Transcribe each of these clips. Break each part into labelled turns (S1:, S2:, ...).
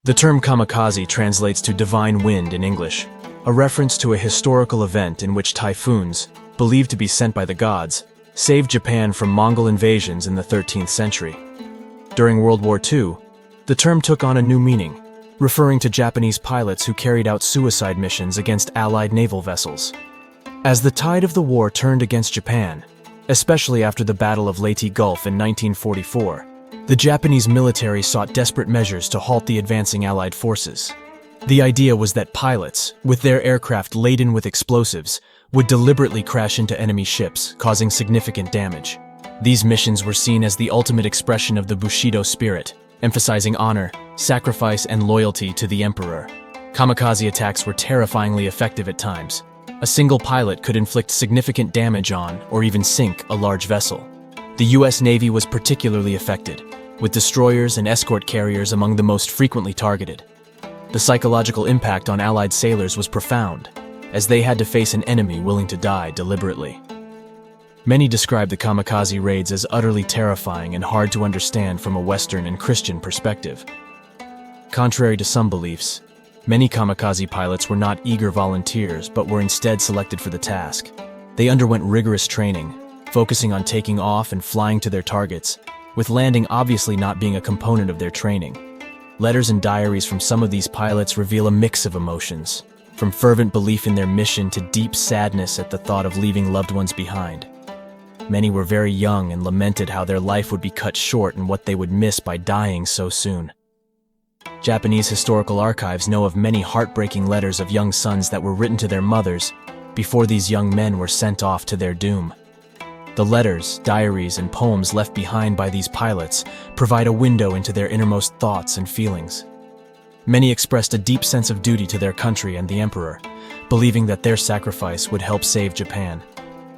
S1: The term kamikaze translates to divine wind in English, a reference to a historical event in which typhoons, believed to be sent by the gods, saved Japan from Mongol invasions in the 13th century. During World War II, the term took on a new meaning, referring to Japanese pilots who carried out suicide missions against Allied naval vessels. As the tide of the war turned against Japan, especially after the Battle of Leyte Gulf in 1944, the Japanese military sought desperate measures to halt the advancing Allied forces. The idea was that pilots, with their aircraft laden with explosives, would deliberately crash into enemy ships, causing significant damage. These missions were seen as the ultimate expression of the Bushido spirit, emphasizing honor, sacrifice, and loyalty to the emperor. Kamikaze attacks were terrifyingly effective at times. A single pilot could inflict significant damage on, or even sink, a large vessel. The U.S. Navy was particularly affected, with destroyers and escort carriers among the most frequently targeted. The psychological impact on Allied sailors was profound, as they had to face an enemy willing to die deliberately. Many describe the kamikaze raids as utterly terrifying and hard to understand from a Western and Christian perspective. Contrary to some beliefs, many kamikaze pilots were not eager volunteers but were instead selected for the task. They underwent rigorous training, focusing on taking off and flying to their targets, with landing obviously not being a component of their training. Letters and diaries from some of these pilots reveal a mix of emotions, from fervent belief in their mission to deep sadness at the thought of leaving loved ones behind. Many were very young and lamented how their life would be cut short and what they would miss by dying so soon. Japanese historical archives know of many heartbreaking letters of young sons that were written to their mothers before these young men were sent off to their doom. The letters, diaries, and poems left behind by these pilots provide a window into their innermost thoughts and feelings. Many expressed a deep sense of duty to their country and the emperor, believing that their sacrifice would help save Japan.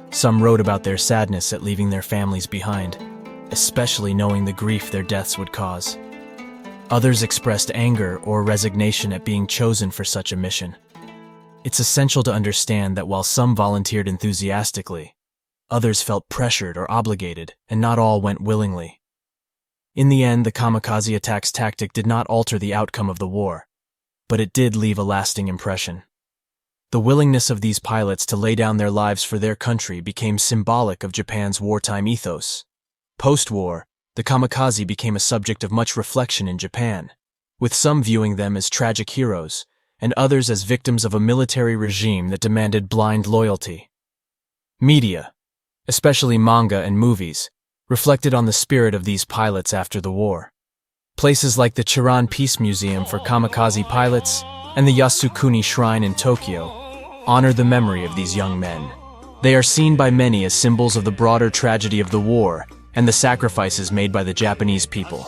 S1: Some wrote about their sadness at leaving their families behind, especially knowing the grief their deaths would cause. Others expressed anger or resignation at being chosen for such a mission. It's essential to understand that while some volunteered enthusiastically, others felt pressured or obligated, and not all went willingly. In the end, the kamikaze attacks tactic did not alter the outcome of the war, but it did leave a lasting impression. The willingness of these pilots to lay down their lives for their country became symbolic of Japan's wartime ethos. Post-war, the kamikaze became a subject of much reflection in Japan, with some viewing them as tragic heroes, and others as victims of a military regime that demanded blind loyalty. Media, especially manga and movies, reflected on the spirit of these pilots after the war. Places like the Chiran Peace Museum for kamikaze pilots and the Yasukuni Shrine in Tokyo honor the memory of these young men. They are seen by many as symbols of the broader tragedy of the war and the sacrifices made by the Japanese people.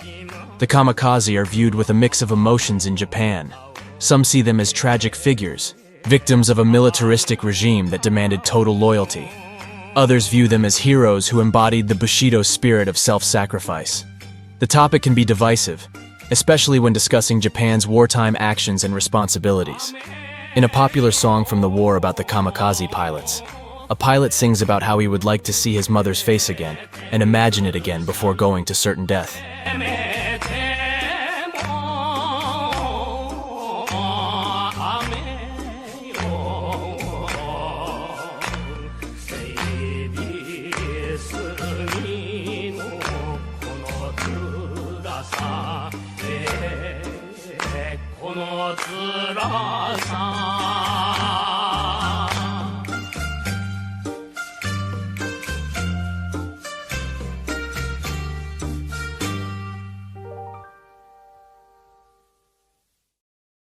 S1: The kamikaze are viewed with a mix of emotions in Japan. Some see them as tragic figures, victims of a militaristic regime that demanded total loyalty. Others view them as heroes who embodied the Bushido spirit of self-sacrifice. The topic can be divisive, especially when discussing Japan's wartime actions and responsibilities. In a popular song from the war about the kamikaze pilots, a pilot sings about how he would like to see his mother's face again and imagine it again before going to certain death.
S2: この辛さ